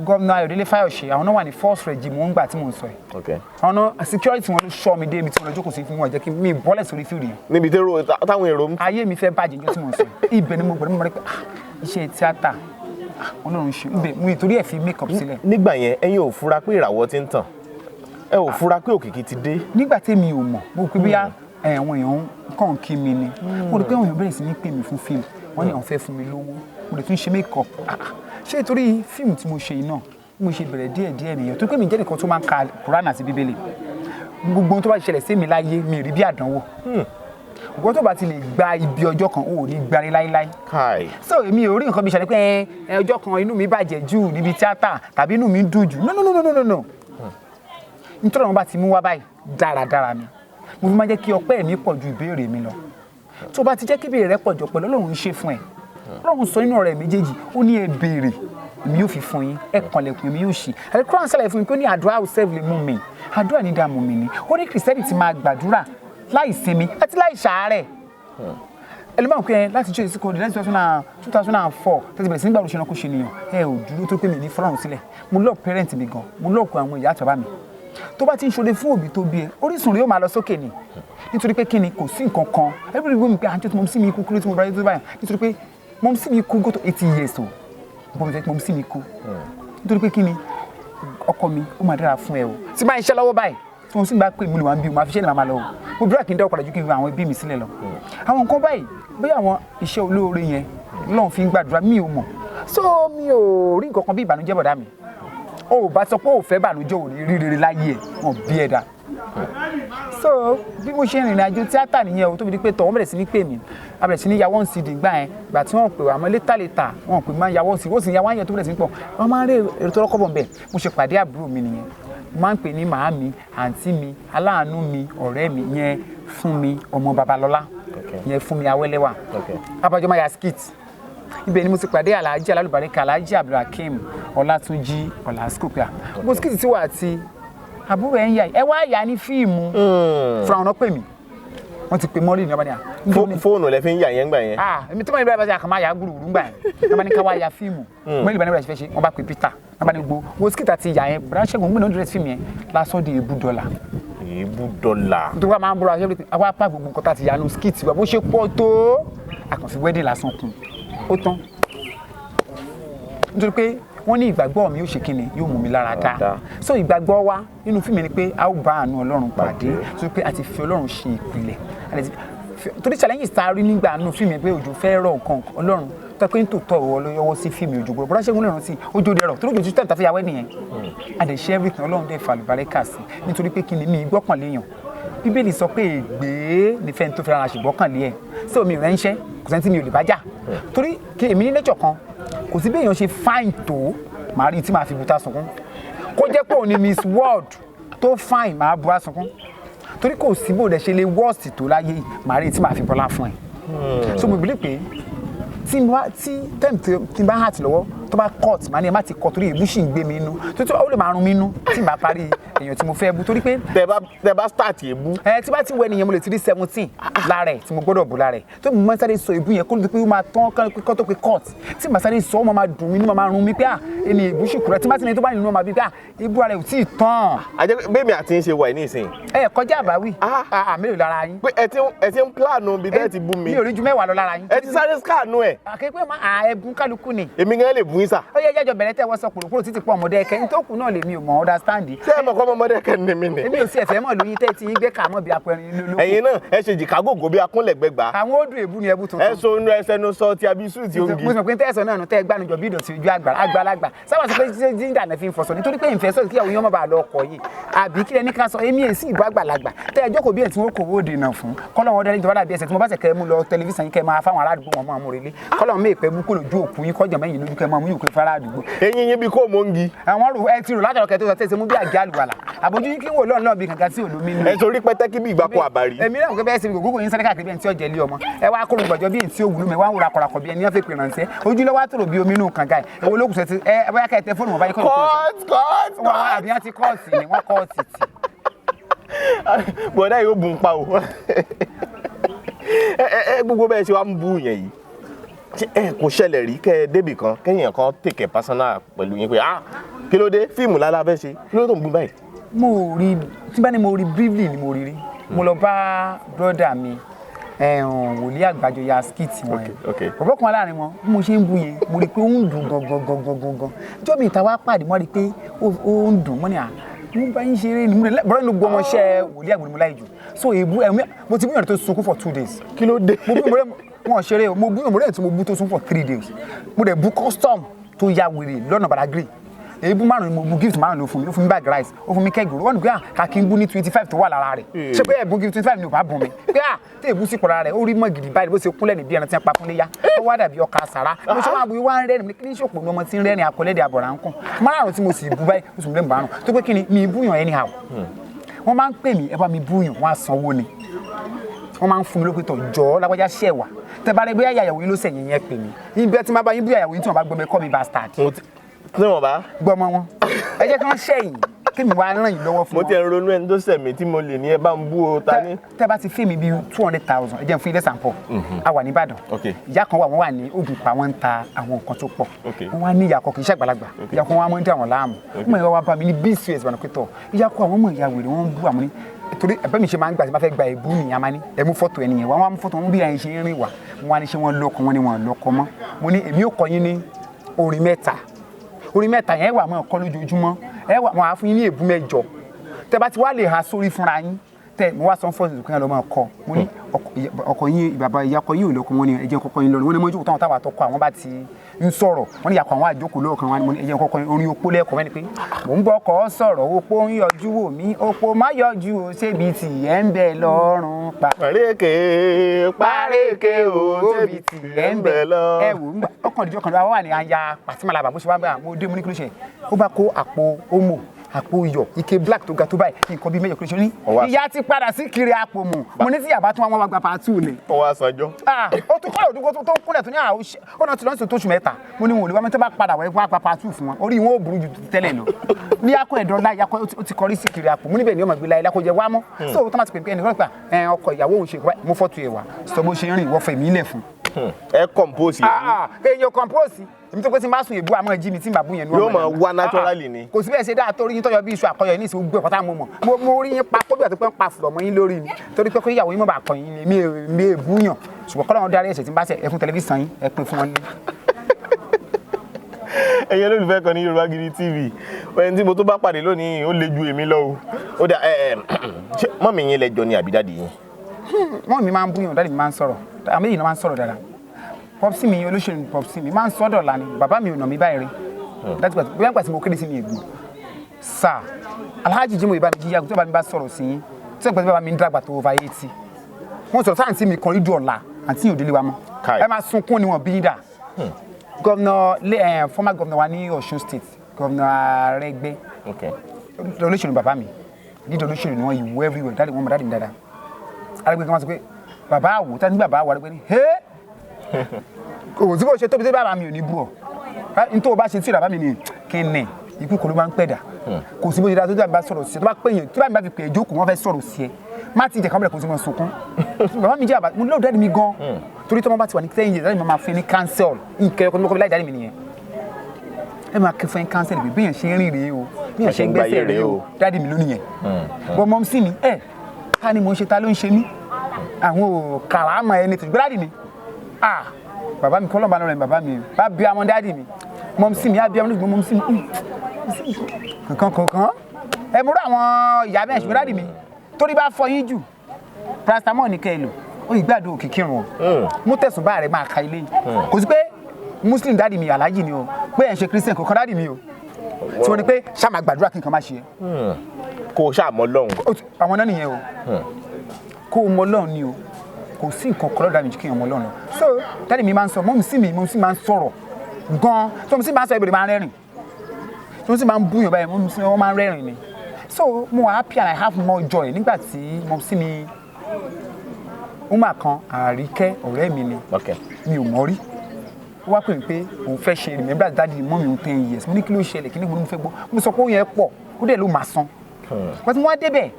gómìnà Ayọ̀délé Fáyọ̀ṣe àwọn náà wà ní force regime wọn gbà tí mò ń sọ yìí àwọn náà security wọn ló ṣọ́ mi dé ibi tí mo lọ jókòó sí fún wọn jẹ́ kí mi bọ́lẹ̀ sórí fíìrì yẹn. níbi táwọn èrò ń. ayé mi fẹ́ bàjẹ́ níjọ́ tí mò ń sọ yìí ibẹ̀ ni mo gbọ́dọ̀ mọ̀ rẹ́ pé iṣẹ́ tíátà Ọlọ́run ṣe ibẹ̀ mo ìtorí ẹ̀ fi make up sílẹ̀. nígbà yẹn ẹ̀yin ò fura pé ìràwọ̀ ti ń tàn ẹ ò fura pé òkìkí ti dé. nígbà tí mi ò mọ̀ mo pé bóyá àwọn èèyàn kàn kí mi ni mo rí pé àwọn èèyàn bẹ̀rẹ̀ sí ní pè mí fún fíìmù wọ́n ní àwọn fẹ́ fún mi lówó mo lè tún ṣe make up ṣé ìtorí fíìmù tí mo ṣe yìí náà mo ṣe bẹ̀rẹ̀ díẹ̀ nìyẹn tó pé mi jẹ́ nìkan tó máa ń ka Kùránì àti Bíbélì gbogbo tó bá ṣẹlẹ̀ sí mi láyé mi rí bí àdánwò gbogbo tó bá ti lè gba ibi ọjọ́ kan ò ní gbárí láíláí so èmi ò rí nǹkan bí ṣẹlẹ̀ pé ọjọ́ kan inú mi bàjẹ́ jù níbi tíátà tàbí inú mi dùn jù no nítorí àwọn bá ti mú wá báyìí dáradára ni mo fi máa jẹ́ kí ọpẹ́ mi pọ̀ ju ìbéèrè mi lọ tó bá ti jẹ́ kí ìbéèrè rẹ pọ̀ jọ pẹ̀lú Ọlọ́run ń ṣe fún ẹ Ọlọ́run sọ nínú ọ̀rẹ́ méjèèjì ó ní ẹ béèrè èmi yóò fi fún yín ẹ kànlẹ̀kùn èmi yóò ṣí àdúrà ń ṣàlàyé fún mi pé ó ní àdúrà ò sẹ́ẹ̀fù lè mú mi àdúrà ní dààmú mi ni ó ní kìrìsìtẹ́nì ti máa gbàdúrà láì sinmi àti láì ṣàárẹ̀ ẹlẹ́mọ̀ pé láti jẹ́ ìsìnkú ọdún láti 2004 tẹ́tí bẹ̀rẹ̀ sí nígbà olùṣẹ́ náà kó ṣe nìyàn ẹ ò dúró tó pé mi ní fọ́lọ́run sílẹ̀ mo lọ́ọ̀ parent mi gan mo lọ́ọ̀ kó àwọn ìyá àti bàbá mi tó bá ti ń ṣoore fún òbí tó bí ẹ orísun rẹ̀ yóò máa lọ sókè ni nítorí pé kí ni kò sí nǹkan kan everybody gbọ́ mi pé àjọ tí mo sì mi kú kúrò tí mo bá yẹ tó báyìí nítorí pé mo sì mi kú gótó 80 years o bọ́ mi fẹ́ mo sì mi kú nítorí pé kí ni ọkọ mi ó máa dára fún ẹ o tí máa ń ṣe lọ́wọ́ báyìí tí mo sì bá pè mí lè wá ń bí o máa fi ṣe ní màmá lọ o mo bíra kí n dá ọ̀padà ju kí n fi àwọn ẹbí mi sílẹ̀ lọ àwọn nǹkan báyìí bí àwọn iṣẹ́ olóore yẹn lọ́n fi ń gbàdúrà mi ò mọ̀ so mi ò rí nǹkan kan bí ìbànújẹ́ bọ̀dá mi o ò bá sọ pé o fẹ́ bànújẹ́ ò ní rí rere láyé ẹ̀ wọ́n bí ẹ̀dá so bí mo ṣe rìnrìn àjò tíátà nìyẹn o tó fi di pé tọ̀ wọ́n bẹ̀rẹ̀ sí ní pè mí a bẹ̀rẹ̀ sí ní ya one CD gbà yẹn gbà tí wọ́n pè wá àmọ́ létà wọ́n pè máa ya one CD ó sì ya one yẹn tó bẹ̀rẹ̀ sí ní pọ̀ wọ́n máa ń rí èrò tó rọ́kọ̀ bọ̀ bẹ́ẹ̀ mo ṣe pàdé àbúrò mi nìyẹn mo máa ń pè ní màámi àǹtí mi aláàánú mi ọ̀rẹ́ mi yẹn fún mi ọmọ Babalọ́lá yẹn fún mi Awẹ́lẹ́wà abájọ́ máa ya skit ibẹ̀ ni mo ti pàdé Alhaji alálùbáríkà Alhaji Abdulhakeem Ọlátúnjí Ọlásùkúpà gbogbo skit tí wà àti àbúrò ẹ̀ ń yà ẹ wá yà ní fíìmù fúnra wọn pè mí wọ́n ti pè mọ́rí ní ọba ní à. fóònù lẹ fi ń yà yẹn gbà yẹn. èmi tí wọ́n yẹ bá kàn máa yà gbùrùgbùrù gbà yẹn wọ́n bá ní ká wá ya fíìmù mọ́rí ìbáni bẹ̀rẹ̀ ṣe wọ́n bá pè Peter wọ́n bá ní gbogbo skit àti ìyà yẹn Ṣẹ́gun gbọ́dọ̀ direct fíìmù yẹn lásán di $1. $1. nítorí wọ́n máa ń búra ṣe àwọn apá gbogbo nǹkan tá a ti yà nù skit wa bó ṣe pọ̀ tó àkànfi wedding lásán kún ó tán nítorí pé wọ́n ní ìgbàgbọ́ mi yóò ṣe kíni yóò mú mi lára dá so ìgbàgbọ́ wa nínú fíìmù ni pé a ó bá àánú Ọlọ́run pàdé so pé a ti fi Ọlọ́run ṣe ìpìlẹ̀ torí challenges tá a rí nígbà nínú fíìmù pé òjò fẹ́ rọ̀ nǹkan Ọlọ́run tó pé ń tòótọ́ ìwọ ló yọwọ́ sí fíìmù òjò gbọ́dọ̀ bọ́dá Ṣẹ́gun lè rántí ojú òde ẹ̀rọ torí òjò títẹ̀ tàfi yàwẹ́ nìyẹn a dẹ̀ ṣe everything Ọlọ́run dẹ̀ fàlùbáríkà sí nítorí pé kíni mi gbọ́kànlé yàn Bíbélì sọ pé ègbé nífẹ̀ẹ́ tó fẹ́ràn àṣìgbọ́kànlé ẹ̀ sí omi ìrẹ́ńṣẹ́ kò sẹ́ni tí mi ò lè bá jà torí kí èmi ní nature kan kò sí bí èèyàn ṣe fine tó màá rí tí màá fi buta sunkún kó jẹ́ pé òun ni Miss World tó fine màá bu àsunkún torí kò sí bó dẹ̀ ṣe lè worst tó láyé màá rí tí màá fi bọ́lá fún ẹ so mo believe pé tí n bá hàtì lọ́wọ́ tó bá cut màá ní ẹ má ti cut torí èébú sì ń gbé mi inú tó ó lè máa rún mi inú tí n bá parí èèyàn tí mo fẹ́ bú torí pé. tẹ bá start èébú. tí bá ti wẹ nìyẹn mo lè ti rí 17 lára ẹ tí mo gbọ́dọ̀ bù lára ẹ tó mo máa sáré sọ èébú yẹn kó ló ti pé ó máa tán kọ́ tó pé cut tí màá sáré sọ ó máa dùn mí inú máa rún mi pé ẹni èébú sì kúrẹ́ tí bá ti ní tó bá nínú máa bí pé èébú ara ẹ ò tí ì tán. àjẹ́ bẹ́ẹ̀ mi àti ń ṣe wà ní ìsìn. ẹ kọjá àbáwí mélòó lára yín. pé ẹ ti ń plan bí bẹ́ẹ̀ ti bú mi. mi ò rí ju 10 lọ lára yín. ẹ ti sáré scan ẹ. àkẹ́kọ̀ọ́ ẹ̀bùn kálukú ni. èmi gan lè bú yín sà. ó yẹ jẹjọ bẹ̀rẹ̀ tẹ́ wọ́n sọ kúròkúrò títí pọ̀ ọmọdé ẹ̀kẹ́ ní tó kù náà lèmi ò mọ̀ understand. ṣé ẹ mọ̀ kọ́ ọmọdé ẹ̀kẹ́ ni mi ni. èmi ò sí ẹ̀fẹ́ mọ̀ lóyún tẹ́ ti yín gbé kàmọ́ bí apẹ̀rin lólókù. ẹ̀yin náà ẹ ṣe jìkágògò bí akúnlẹ̀gbẹ̀gbà. àwọn odò èbú ni ẹbú tuntun. ẹ so inú ẹsẹ̀ nu sọ ti abisu ti ogi. mo sọ pé tẹ́sán náà tẹ́ gbànújọ bí ìdọ̀tí ojú àgbàlagbà sábà sọ pé jíńdà náà fi ń fọṣọ nítorí pé ìfẹ́ sọ̀rọ̀ kí àwọn yóò má bàa lọ ọkọ̀ yìí àbí kí ẹni kan sọ èmi èsì ìbú àgbàlagbà tẹ́ ẹjọ́ kò bí ẹ̀ tí wọ́n kò wó dènà fún kọ́lọ́wọ́n dẹ́rẹ́ ìjọba dàbí ẹsẹ̀ tí mo bá ṣe kẹ́ mú lọ tẹlifíṣàn yín kẹ́ máa fáwọn aládùúgbò wọn máa mú relé kọ́lọ́wọ́n mé ìpẹ́ bú kó lójú òkú yín kọ́jà mẹ́yìn lójú kẹ́ máa wíwù pé fara àdúgbò. eyín yín bí kò mọ́ ń gi. àwọn rò ẹ ti rò látọ̀rọ̀ kẹ́tọ́ sọ tẹ̀sí mú bí àgé àlùwàlà àbójú yín kí wò lọ́nà bí kankan sí olómi nù. ẹ torí pẹ́tẹ́kì bí ìgbà kó àbárí. èmi náà kò bẹ́ẹ̀ sí gbogbo yín sáré káàkiri bí ẹni tí ó jẹ lé ọmọ ẹ wá kó gbọ̀jọ́ bí ẹni tí ó wúlò mẹ́ wá ń wúra kọ̀ràkọ̀ bí ẹni wọ́n fẹ́ pè ránṣẹ́ ojú lọ́wọ́ àtòrò bí omi nù kànga ẹ̀ èwo ló kù sẹ́tì ẹ bóyá kẹ́ ẹ tẹ fóònù wọn báyìí kọ́ àbí wọ́n ti kọ́ọ̀tì ni wọ́n kọ́ọ̀tì tì. bọ̀dá yóò bùn pa o. gbogbo bẹ́ẹ̀ ṣe wá ń bú yẹn yìí kò ṣẹlẹ̀ rí kẹ́ ẹ débì kan kẹ́yìn kan tèkẹ́ personal pẹ̀lú yín pé kí ló dé fíìmù lálá fẹ́ ṣe kí ló tó ń bú báyìí. mo rí tí bá ní mo rí briefly ni mo rí mo lọ bá brọ́dà mi wòlíì àgbàjọ ya skit wọn yẹn ọ̀pọ̀ kan láàrin wọn bí mo ṣe ń bú yẹn mo rí i pé ó ń dùn gangan jọ́bi ìta wá pàdé mo rí i pé ó ń dùn mọ́ ni mo bá yín ṣeré ni bọ́dọ̀ ló gbọ́ ọmọọṣẹ́ wòlíì àgbàjọ mo láì jù so èébú mo ti bú yàn tó sunkún for 2 days. kí ló dé. wọn ṣeré mo bú yàn tí mo bú tó sunkún for 3 days mo dẹ̀ bú custom tó ya wèrè lọ́nà Badagry èébú márùn ni mo bu gift márùn ló fún mi bag rice ó fún mi kẹ́gùrú wọ́n ní pé kàkí ń bú ní 25 tó wà lára rẹ̀ ṣé pé ẹ̀bùn gift 25 ni ò bá bùn mi pé tí èébú sì pọ̀ lára rẹ̀ ó rí mọ́ gidi báyìí bó ṣe kúnlẹ̀ níbi ẹran tí wọ́n pa fún léyà ó wá dàbí ọkà àsárá mo ṣe máa bu wá ń rẹ́rìn kí ní ṣòpò ní ọmọ tí ń rẹ́rìn akọlẹ́dẹ̀ àbọ̀rà ń kún márùn tí mo sì bu báyìí ó sì mú lẹ́nu márùn tó pé kí ni mi búyàn anyhow wọ́n máa ń pè mí ẹ bá mi búyàn wọ́n á sanwó ni wọ́n máa ń fún mi lókètò jọ́ lágbájá ṣẹ̀wà tẹ bá rẹ bóyá ìyàwó yín ló sẹ̀yìn yẹn pè mí ibi ẹ ti máa bá yín bóyá ìyàwó yín tí wọ́n bá gbọ́ mi call me bastard. tí wọ́n bá. gbọ́mọ wọn ẹ jẹ́ kí wọ́n ṣẹ̀yìn kí mi wá ràn yín lọ́wọ́ fún wọn. mo ti ń ronú ẹni tó sẹ̀mí tí mo lè ní ẹ bá ń bú o ta ní. tẹ bá ti fẹ́ mi bíi 200,000 ẹ jẹ́ n fún ilé sàǹpọ̀ a wà ní Ìbàdàn ìyá kan wà wọ́n wà ní Ògùnpa wọ́n ń ta àwọn nǹkan tó pọ̀ wọ́n wá ní ìyàkọ̀ kì í ṣàgbàlagbà ìyàkọ̀ wọn máa ń dá wọn láàmú wọ́n mọ̀ wá bá mi ní bcs wọn pé tọ̀ ìyàkọ̀ àwọn ọmọ ìyá wèrè wọ́n ń bú àwọn ní torí ẹ̀bẹ̀ mi ṣe máa ń gbà tí ma fẹ́ gba ìbú nìyẹn máa ní ẹ mú fọ́tò ẹ nìyẹn wọ́n wá mú fọ́tò wọn bí àyìn ṣe ń rìn wá wọ́n wá ní ṣé wọ́n lọ́kọ wọn ni wọ́n lọ́kọ mọ́ mo ní èmi ò kọ́ yín ní orin mẹ́ta yẹn wà mọ́ ọkọ lójoojúmọ́ ẹ wà wọ́n á fún yín ní èbú 8 tẹ bá ti wá lè ha sórí fúnra yín tẹ mo wá sọ fọ́ọ̀sì kan lọ́mọ ọkọ mo ní ọkọ yín bàbá ìyàkọ yín ò lọ́kọ wọn ni ẹ̀jẹ̀ kọ́kọ́ yín lọ́rùn wọn ni mo jókòó táwọn táwọn àtọkọ àwọn bá ti ń sọ̀rọ̀ wọn ni ìyàkọ àwọn àjókòó lọ́ọ̀kan wọn ni ẹ̀jẹ̀ kọ́kọ́ orin opó lẹ́ẹ̀kọ́ mẹ́ni pé mò ń bọ́ kọ́ sọ̀rọ̀ opó ń yọjú wò mí opó má yọjú o ṣébi tì ẹ̀ ń bẹ lọ́rùn pa. párékè o ṣébi tì ẹ̀ ń bẹ lọ́rùn. ẹ wò ń ọkàn ìdíjọ́ kan ló wà ní aya pàtímàlà bó ṣe wá bá mo dé mo ní kí ló ṣe ó bá kó àpò omo àpò iyọ̀ ike black tó ga tó báyìí nǹkan bíi mẹ́jọ kúrẹ́sì ní ìyá ti padà sí kiri àpò mu mo ní tí yàrá tún wọn wá gba part 2 ni. ó wá sanjọ́. ó tún kọ́ òdúgbò tó kúnlẹ̀ tó ní ó náà ti lọ́sùn tó oṣù mẹ́ta mo ní wọn ò lè wá mẹ́tẹ́ bá padà wá gba part 2 fún wọn orí wọn ò burú ju tẹ́lẹ̀ lọ. ní akọ ẹ̀dọ́ láyé akọ ó ti kọrí sí kiri àpò mo níbẹ̀ ni ó máa gbé láyé lákò jẹ wá mọ́ so tó máa ti pè pé ẹnì kan pa ọkọ ìyàwó òun ṣe mo fọ́tò ẹ̀ wá sọ bó ṣe rìn wọ́fẹ̀ mí lẹ̀ fún. ẹ compose yìí. èèyàn compose èmi tó pé tí n bá sùn èbú àmọ́ ẹjí mi tí n bá bú yẹn ní yóò máa wá naturally ni. kò sí bẹ́ẹ̀ ṣe dáa torí yín tọ́jọ́ bí iṣu àkọyọ ní ìsìn gbé ọ̀pọ̀tá mo mọ̀ mo rí yín pa kó bí àti pé ń pa fùrọ̀ mọ́ yín lórí ni torí pé kó ìyàwó yín mọ̀ bá kọ́ yín ni mi èbú yàn ṣùgbọ́n kọ́lọ́run darí ẹ̀ṣẹ̀ tí n bá ṣe ẹkún tẹlifíṣàn yín ẹ pín fún wọn ní. ẹ̀yin olólùfẹ́ kan ní Yorùbá Gidi TV ẹni tí mo tó bá pàdé lónìí ó le ju èmi lọ o ó dà ṣé mọ́mì yín lẹ́jọ́ ni àbí dáàdì yín. mọ́mì mi máa ń bú yàn dáàdì mi máa ń sọ̀rọ̀ àmì yìí náà máa ń sọ̀rọ̀ dáadáa popsi mi olóṣèlú popsi mi máa ń sọ́dọ̀ la ni bàbá mi ò nà mí báyìí rí láti bóyá nígbà tí mo kéde sí mi ègbò sáà Alhaji Jimoh ìbá mi jíjà tó bá mi bá sọ̀rọ̀ sí yín tí wọ́n pẹ́ bá mi ń dàgbà tó over 80 wọ́n sọ̀rọ̀ sáà àǹtí mi kan rídìí ọ̀la àǹtí yóò délé wa mọ́ ẹ máa sunkún ni wọ́n bí dà gọ́vnà former gọ́vnà wa ní Ọ̀ṣun state gọ́vnà Arẹ́gbẹ́ olóṣèlú bàbá mi dídọ̀ olóṣèlú ni wọ́n yìí wọ́ everywhere dáàdì wọn mọ̀ dáàdì mi dáadáa Arẹ́gbẹ́ kan wá sọ pé bàbá àwò tá ní bàbá àwò Arẹ́gbẹ́ ni kò sí bó ṣe tóbi tó bàbá mi ò ní bú ọ nítorí o bá ṣe tí bàbá mi ní kíni ikú kò ló máa ń pẹ̀dà kò sí bó ṣe dáa tó bá sọ̀rọ̀ sí ẹ tó bá pè yẹn tó bá mi bá fi pè é jókòó wọ́n fẹ́ sọ̀rọ̀ sí ẹ má ti jẹ́ kámẹ́rẹ̀ kò sí mọ́ sunkún bàbá mi jẹ́ àbá mo lọ́ọ̀ dáàdì mi gan torí tó wọ́n bá ti wà ní 10 years dáàdì mi máa fẹ́ ní cancel nǹkan ẹ̀kọ́ tó mọ́kọ́ bí láì dáàdì mi nìyẹn ẹ máa kẹ́ fẹ́ ní cancel bí bẹ́ẹ̀ ṣe ń rìn rèé o bẹ́ẹ̀ ṣe ń gbẹ́sẹ̀ rèé o dáàdì mi lónìí yẹn bọ́ mọ́ sí mi ká ni mo ń ṣe ta ló ń ṣe mí àwọn ò kàràmà ẹni tó gbé dáàdì mi bàbá mi kọ́lọ́ bá lọ́rọ̀ ẹ̀ bàbá mi bá bí amọ̀ dáàdì mi mọ̀ sí mi á bí amọ̀ nígbà mọ̀ sí mi kankan ẹ múrò àwọn ìyá bẹ́ẹ̀ ṣùgbọ́n dáàdì mi torí bá fọ yín jù paracetamol ní kẹ́ ẹ lò ó ìgbàdo òkè kírun o mú tẹ̀sùn bá rẹ̀ máa ka ilé yìí kò sí pé muslim dáàdì mi aláàjì ni o pé ẹ̀ ń ṣe christian kankan dáàdì mi o tí wọ́n ní pé ṣáà máa gbàdúrà kí nǹkan má ṣe é kó o ṣáà mọ Ọlọ́run àwọn náà nìyẹn o kó o mọ Ọlọ́run ni o kò sí nǹkan kan lọ́dọ̀ mi jù kí èèyàn mọ Ọlọ́run so dáàdì mi máa ń sọ mọ́mí sí mi máa ń sọ̀rọ̀ gan tó mo sì máa ń sọ ibèrè máa ń rẹ́rìn tó mo sì máa ń búyàn báyìí wọ́n máa ń rẹ́rìn ni so mo wà happy and I have more joy nígbà tí mo sì mi uma kan Àríkẹ́ ọ̀rẹ́ mi ni mi ò mọ̀ rí ó wá pè mí pé òun fẹ́ ṣe remember daddy mọ́ mi òun 10 years mo ní kí ló ṣẹlẹ̀ kí ni mo fẹ́ gbọ́ mo sọ pé ó yẹn pọ̀ ó dẹ̀ ló máa san wọ́n ti wá débẹ̀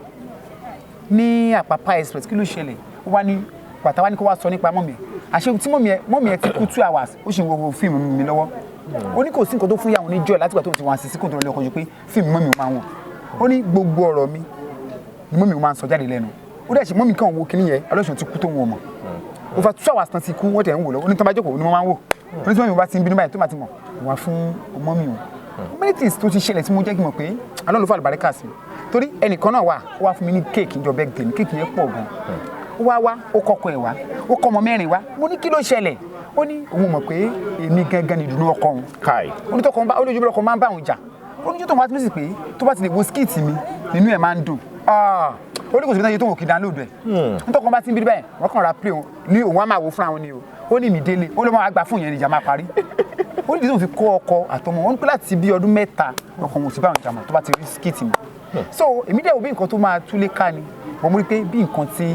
ní Àpápá express kí ló ṣẹlẹ̀ ó wá ní pàtàkì wá ní kó wá sọ nípa mọ́mì ẹ̀ àṣẹ tí mọ́mì ẹ̀ ti kú 2 hours ó sì ń wo fíìmù mi lọ́wọ́ ó ní kò sí nǹkan tó fún yàwó ní joy látìgbà tó ti wá sí kò tó lọ lọ́kọ̀ ju pé fíìmù mọ́mì ò máa wọ̀ ó ní gbogbo ọ̀rọ̀ mi ni mọ́mì ò máa ń sọ jáde lẹ́nu ó dẹ̀ ṣe mọ́mì kan wo kíní yẹn alóṣùn ti kú tó wọn mọ̀ over 2 hours tán ti kú wọ́n tẹ̀ ń wò lọ ó ní tán bá jókòó ni wọ́n máa ń wò ó ní tí mọ́mì bá ti ń bínú báyìí tó máa ti mọ̀ wọ́n fún mọ́mì wọn many things tó ti ṣẹlẹ̀ tí mo jẹ́ kí n mọ̀ pé Ọlọ́run ló fà àlùbáríkà sí torí ẹnìkan náà wà ó wá fún mi ní kéèkì ìjọ birthday ní kéèkì yẹn pọ̀ gan ó wá ó kọ́kọ́ ẹ̀ wá ó kọ́ ọmọ 4 wá mo ní kí ló ṣẹlẹ̀ ó ní òun mọ̀ pé èmi gangan ni ìdùnnú ọkọ òun ó ní tọkọ ó lójú bí ọkọ máa ń bá òun jà ó ní tó máa tún sí pé tó bá ti lè wo skit mi nínú ẹ̀ máa ń dùn ó ní kò sí bí táyé tó wò kí download ẹ̀ ní tọkọ bá ti ń bí báyìí wọ́n kàn ra play òun ní òun á máa wò fúnra wọn ni o ó ní mi délé ó ló máa gbà fún yẹn ní ìjà máa parí ó ní dídùn fi kó ọkọ àtọmọ wọn ní pé láti bí ọdún 3 ọkọ wọn ò sí báwọn ìjà mọ́ tó bá ti rí skit mi so èmi dẹ̀ wo bí nǹkan tó máa túlé ká ni mo mú rí pé bí nǹkan tí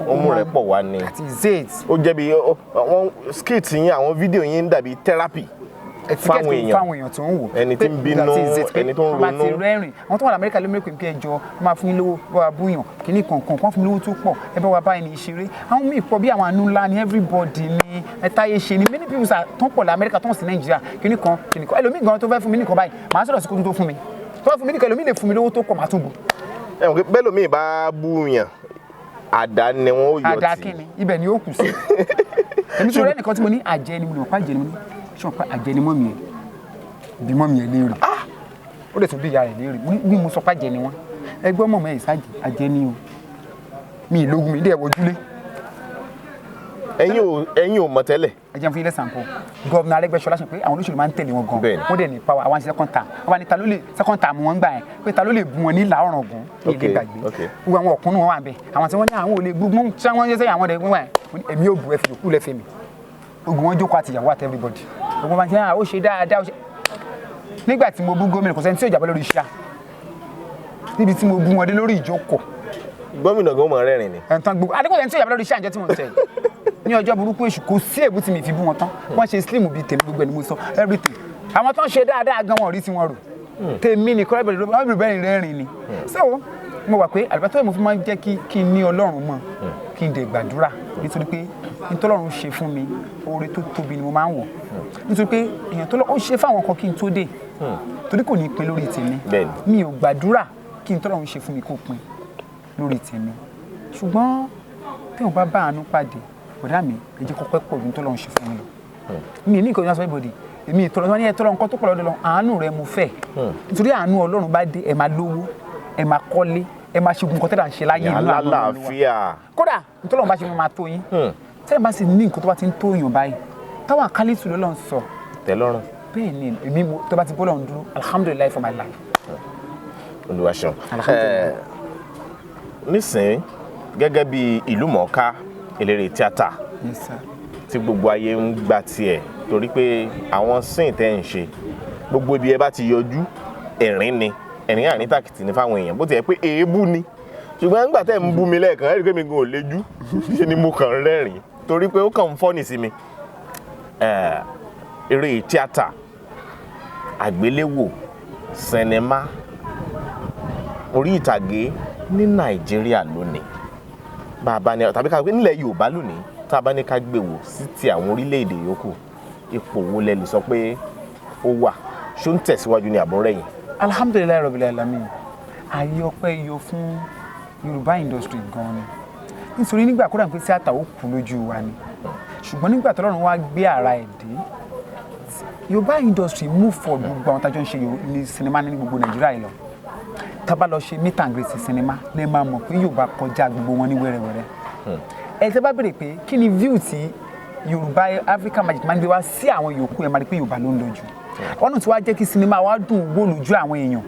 ọmọ rẹ̀ pọ̀ wá ni àti zait ó jẹ́ bí àwọn skit yín àwọn fídíò yín ń dàbí therapy fáwọn èèyàn tó ń wò ẹni tí ń bínú ẹni tó ń ronú àti rẹ́rìn àwọn tó wà lamẹ́ríkà ló mẹ́rin pé ẹjọ́ wọ́n máa fún yín lówó bá wa búyàn kíní kankan wọ́n fún mi lówó tó pọ̀ ẹ bá wa bá ẹni ìṣeré àwọn míì pọ̀ bí àwọn àánú ńlá ni everybody ni ẹ̀táyé ṣe ni many people tó ń pọ̀ lamẹ́ríkà tó ń sí nàìjíríà kíní kan ẹlòmíì gan tó fẹ́ fún mi nìkan báyìí màá sọ̀rọ̀ sí kó tó fún mi tó fẹ́ fún mi nìkan ẹlòmíì lè fún mi lówó tó pọ̀ màá tún bù. bẹ́ẹ̀ lómi bá búyàn àdá ni wọn ó yọ tí àdá kíni ibẹ̀ ni ó kù sí èmi tó rẹ́ nìkan tí mo ní àjẹ́ ni mo ní ọ̀pá àjẹ́ ni mo ní ṣọ̀pá àjẹ́ ni mọ́ mi ẹ̀ bí mọ́ mi ẹ̀ léèrè ó lè tún bí ìyá rẹ̀ léèrè bí mo sọ pé àjẹ́ ni wọ́n ẹgbẹ́ ọmọ mi ẹ̀ ìsájì àjẹ́ ni o mi ìlógun mi ilé ẹ̀ wojúlé. ẹ̀yin ò mọ̀ tẹ́lẹ̀. ẹ jẹ́ fún ilé sàǹpọ̀ gọ́ọ̀nà Arẹ́gbẹ́ṣọlá ṣe pé àwọn olóṣèlú máa ń tẹ̀lé wọn gan wọ́n dẹ̀ ní power àwọn second term wọ́n ní ta ló lè second term wọn gbà yẹn pé ta ló lè bu wọn ní ìlà ọ̀ràn gùn ní ilé gbàgbé gbogbo àwọn ọ̀kúnnù wọn wà bẹ́ẹ̀ àwọn tí wọ́n ní àwọn ò lè gbogbo tí wọ́n yẹ sẹ́yìn àwọn ọ̀dẹ̀ gbọ́n èmi ò bu ẹ fi yòókù lẹ́fẹ̀ẹ́ mi ogun wọn jókòó àtìyàwó àti everybody ogun máa ń ṣe ó ṣe dáadáa ó ṣe nígbà tí mo bú gómìnà kò sẹ́ni tí ò jábọ́ lórí iṣẹ́ níbi tí mo bú wọn dé lórí ìjókòó gómìnà gan mọ̀ rẹ́rìn ni. ẹ̀ǹtàn gbogbo adékòó sẹ́ni tí ò jábọ́ lórí iṣẹ́ àjọ tí mo ń tẹ̀ ní ọjọ́ burúkú èṣù kò sí èbú tí mi fi bú wọn tán wọ́n ṣe slim bíi tèmi gbogbo ẹni mo sọ everything àwọn tó ń ṣe dáadáa gan wọn rí tí wọ́n rò tèmi ní kọ́rẹ́bẹ̀rẹ̀ rẹ́rìn ni so mo wà pé àlùbátọ́ mo fi máa ń jẹ́ kí n ní Ọlọ́run mọ̀ kí n dẹ̀ gbàdúrà nítorí pé ìtọ́lọ́run ṣe fún mi oore tó tóbi ni mo máa ń wò nítorí pé èèyàn tó ó ṣe fáwọn kan kí n tó dé torí kò ní pin lórí tèmi mi ò gbàdúrà kí n tọ́lọ́run ṣe fún mi kó pin lórí tèmi ṣùgbọ́n tí wọ́n bá bá àánú pàdé bọ̀dá mi ẹ jẹ́ kọ́kọ́ pọ̀ ju tọ́lọ́run ṣe fún mi lọ mi ní nǹkan ìyá ibodè èmi ìtọ́lọ́run ní ẹ̀tọ́lọ́run kan tó pọ̀ lọ́dọ̀ lọ àánú rẹ mo fẹ́ nítorí àánú Ọlọ́run bá dé ẹ máa lówó ẹ máa kọ́lé ẹ máa ṣe nǹkan tẹ́lá ń ṣe láyé ìlú àlàáfíà kódà ìtọ́lọ́run bá ṣe máa tó yín tẹ́lẹ̀ bá sì ní nǹkan tó bá ti ń tó yàn báyìí táwọn àkálítù ló lọ́n sọ tẹ́lọ́rùn bẹ́ẹ̀ ni èmi tó bá ti bọ́ lọ́n dúró alhamdulilayi for my life. Olúwa ṣeun nísìnyí gẹ́gẹ́ bí ìlú mọ̀ọ́ká eléré tíátà tí gbogbo ayé ń gba tiẹ̀ torí pé àwọn sìn tẹ́ ń ṣe gbogbo ibi ẹ bá ti yọjú ẹ̀rín ni ẹ̀rín àrín tàkìtì ní fáwọn èèyàn bó ti yẹ pé èébú ni ṣùgbọ́n nígbà tẹ́ ń bú mi lẹ́ẹ̀kan ẹ̀rí pé mi gan ò lejú ṣe ni mo kàn rẹ́rìn torí pé ó kàn ń fọ́nì sí mi eré tíátà àgbéléwò sinimá orí ìtàgé ní Nàìjíríà lónìí bàbá ni tàbí ká gbé nílẹ̀ Yorùbá lónìí tá a bá ní ká gbé wò sí ti àwọn orílẹ̀-èdè yòókù ipò wo lẹ lè sọ pé ó wà ṣó ń tẹ̀síwájú ní àbọ̀rẹ́yìn. alhamdulilayi rabbil alamin ayé ọpẹ́ yọ fún Yorùbá industry gan ni nítorí nígbà kódà pé tíátà ó kú lójú wa ni ṣùgbọ́n nígbà tọ́lọ́run wá gbé ara ẹ̀ dé Yorùbá industry move for gbogbo àwọn tájọ́ ń ṣe ní sinimá ní gbogbo Nàìjíríà yìí lọ tábà lọ ṣe meet and greet sinimá lè máa mọ̀ pé Yorùbá kọjá gbogbo wọn ní wẹ́rẹ́wẹ́rẹ́ ẹ tẹ́ bá béèrè pé kí ni view tí Yorùbá African Magic máa ń gbé wá sí àwọn yòókù ẹ máa rí pé Yorùbá ló ń lọ jù ọ̀nà tí wàá jẹ́ kí sinimá wa dùn wó lójú àwọn èèyàn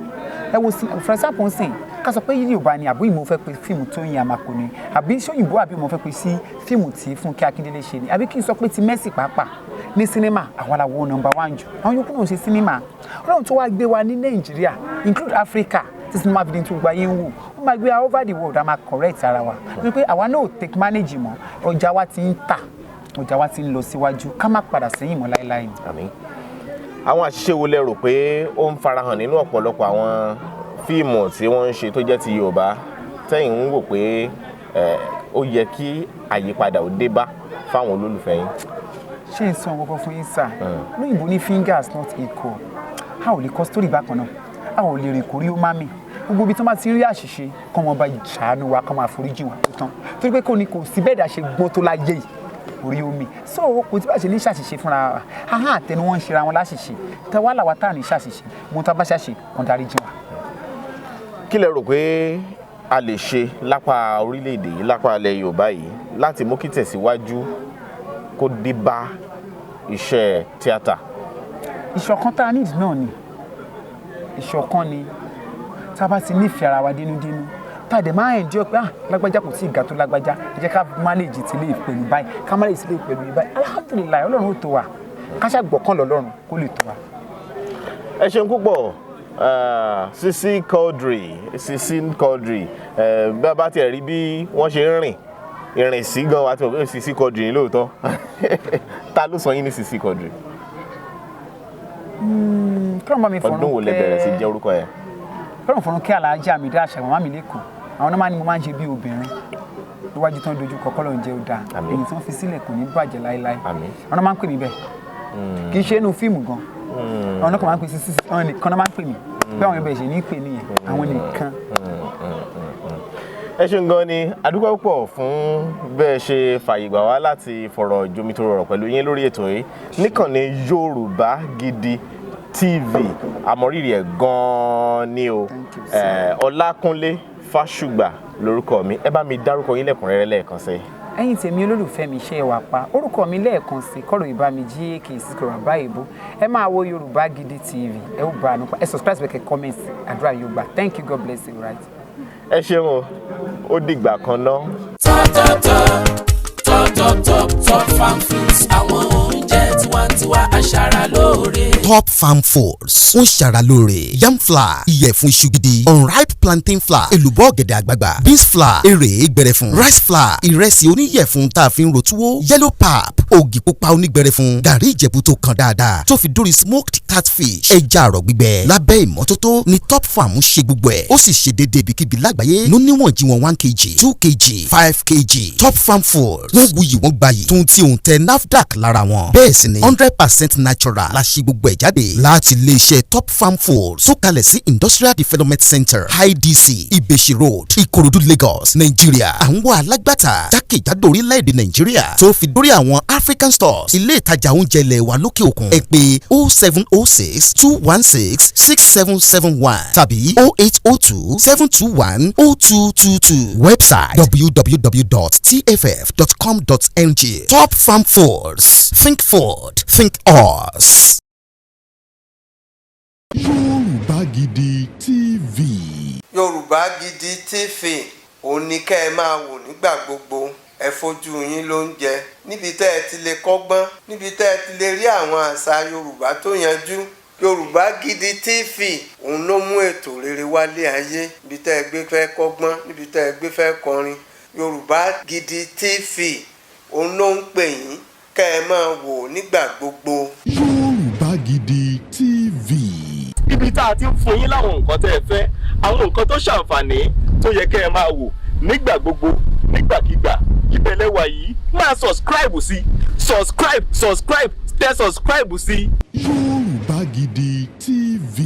ẹ wo for example nsìn ká sọ pé Yorùbá ni àbí ìmọ̀ fẹ́ pé fíìmù Tóyìn Àmàkò ni àbí sóyìnbó àbí ìmọ̀ fẹ́ pé sí fíìmù tí Fúnkẹ́ Akíndélé ṣe ni àbí kí n sọ pé ti Mercy pàápàá ní sinimá àwa la wo number 1 jù àwọn yòókù náà ṣe sinimá Ọlọ́run tó wá gbé wa ní Nàìjíríà include Africa tí sinimá fi di tó gba yín wò ó máa gbé wa over the world a máa correct ara wa wípé àwa náà ò take manage mọ́ ọjà wa ti ń tà ọjà wa ti ń lọ síwájú ká má padà sẹ́yìn mọ́ láéláé. Àmín. Àwọn àṣìṣe wo lẹ rò pé ó ń farahàn nínú ọ̀pọ̀lọpọ̀ àwọn fíìmù tí wọ́n ń ṣe tó jẹ́ ti Yorùbá tẹ́yìn ń wò pé ó yẹ kí àyípadà ò dé bá fáwọn olólùfẹ́ yín? Ṣé n sọ nǹkan fún yín sà lóyìnbó ní fingers not equal a ò lè kọ story bákan náà a ò lè rìn kórí ó má mi gbogbo ibi tí wọ́n bá ti rí àṣìṣe kọ́ wọn bá ṣàánú wa kọ́ máa foríjì wọn tó tán torí pé kò ní kò sí bẹ́ẹ̀ dà ṣe gbọ́n tó láyé yìí orí omi so kò tí bá ṣe ní ṣàṣìṣe fúnra wa ahọ́n àtẹnu wọn ń ṣera wọn láṣìṣe tẹ wá làwa tá à ní ṣàṣìṣe mo tá bá ṣàṣe wọn darí jìn wa. Kí lẹ rò pé a lè ṣe lápá orílẹ̀-èdè yìí lápá ilẹ̀ Yorùbá yìí láti mú kí tẹ̀síwájú kó dé bá iṣẹ́ tíátà? Ìṣọ̀kan tá a need náà ni ìṣọ̀kan ni tá a bá ti nífẹ̀ẹ́ ara wa dénúdénú tá a dẹ̀ máa endure pé lágbájá kò sí ìgà tó lágbájá ẹ jẹ́ ká manage ti lè pẹ̀lú báyìí ká manage ti lè pẹ̀lú báyìí alhamdulilayi Ọlọ́run ó tó wa ká ṣàgbọ́kàn lọ́lọ́run kó lè tó wa. Ẹ ṣeun púpọ̀ Sisi Quadri bí a bá tiẹ̀ rí bí wọ́n ṣe ń rìn ìrìn sí gan wa tí wọ́n pè Sisi Quadri ní lóòótọ́ ta ló sọ yín ní Sisi Quadri? Ọdún wo lẹ bẹ̀rẹ̀ sí jẹ́ orúkọ yẹn? Fẹ́ràn fọ́nrán kí aláàjì mi dá àṣà màmá mi lẹ́kọ̀ọ́ àwọn náà máa ní mo máa ń ṣe bí obìnrin níwájú tán dojú kọ kọ́lọ̀ ń jẹ́ ó dáa èyí tí wọ́n fi sílẹ̀ kò ní bàjẹ́ láéláé àwọn náà máa ń pè mí bẹ́ẹ̀ kì í ṣe inú fíìmù gan àwọn náà kàn máa ń pè sí àwọn nìkan náà máa ń pè mí bí àwọn ibẹ̀ ṣe ní pè nìyẹn àwọn nìkan. Ẹ ṣeun gan ni àdúgbò púpọ̀ fún bẹ́ẹ̀ ṣe fààyè gbà wá láti fọ̀rọ̀ jomitoro ọ̀rọ̀ pẹ̀lú yín lórí ètò yìí níkànnì Yorùbá Gidi TV àmọ̀rírì ẹ̀ gan-an ni o. Ọlákúnlé Fasugba lórúkọ mi ẹ bá mi dárúkọ yín lẹ́kùnrẹ́rẹ́ lẹ́ẹ̀kan sí. Ẹ̀yin tèmi olólùfẹ́ mi ṣe wà pa orúkọ mi lẹ́ẹ̀kan sí kọ́rọ̀ ìbámijì èkè ìsìkọ̀rọ̀ báyìí ẹ máa wo Yorùbá Gidi TV ẹ ó bá a nípa ẹ subscribe bẹ́ẹ̀ kẹ́ comment àdúrà Yorùbá thank you God bless you right. Ẹ ṣeun o ó dìgbà kan náà. Top Farm Foods àwọn oúnjẹ tiwantiwa aṣara lóore. Top Farm Foods ń ṣara lóore yam flour ìyẹ̀fun iṣu gidi unripe plantain flour èlùbọ́ ọ̀gẹ̀dẹ̀ àgbagbà beans flour èrè gbẹrẹfun rice flour ìrẹsì oníyẹ̀fun tá a fi ń ro túwó yellow pap ògì pupa onígbẹrẹfun gàrí ìjẹ̀bú tó kan dáadáa tó fi dórí smoked catfish ẹja àrọ̀ gbígbẹ lábẹ́ ìmọ́tótó ni Top Farm ń ṣe gbogbo ẹ̀ ó sì ṣe déédéé ibikíbi lágbàáyé ló níwọ̀n jí wọn 1 kg 2 kg 5 kg Top Farm Foods wọ́n wuyì wọ́n gbayì tó ń tí òun tẹ NAFDAC lára wọn bẹ́ẹ̀ sì ni 100% natural la ṣe gbogbo ẹ̀ jáde láti iléeṣẹ́ Top Farm Foods tó kalẹ̀ sí Industrial Development Center IDC Ibeshi Road Ikorodu Lagos Nigeria àwọn alágbàtà jákèjádò orílẹ̀-èdè Nigeria tó fi dórí àwọn African stores ilé ìtajà oúnjẹ ilẹ̀ wa lókè òkun ẹ pè 0706 216 6771 tàbí 0802 721 0222 website www.tff.com.ng Top Farm Foods think food think us. Yorùbá Gidi TV. Yorùbá Gidi TV òun ni kẹ́ ẹ máa wò nígbà gbogbo ẹ fojú yín lóúnjẹ níbi tẹ́ ẹ ti lè kọ́gbọ́n níbi tẹ́ ẹ ti lè rí àwọn àṣà Yorùbá tó yanjú. Yorùbá Gidi TV òun ló mú ètò rere wálé ayé níbi tẹ́ ẹ gbé fẹ́ kọ́gbọ́n níbi tẹ́ ẹ gbé fẹ́ kọrin. Yorùbá Gidi TV òun ló ń pè yín kẹ́ ẹ máa wò nígbà gbogbo. Yorùbá Gidi TV. Ibi tá a ti ń fún yín láwọn nǹkan tẹ́ ẹ fẹ́ àwọn nǹkan tó ṣàǹfààní tó yẹ kẹ́ ẹ máa wò nígbà gbogbo nígbàkigbà ìbẹ̀lẹ̀ wà yìí máa subscribe sí tẹ subscribe sí. Yorùbá Gidi TV.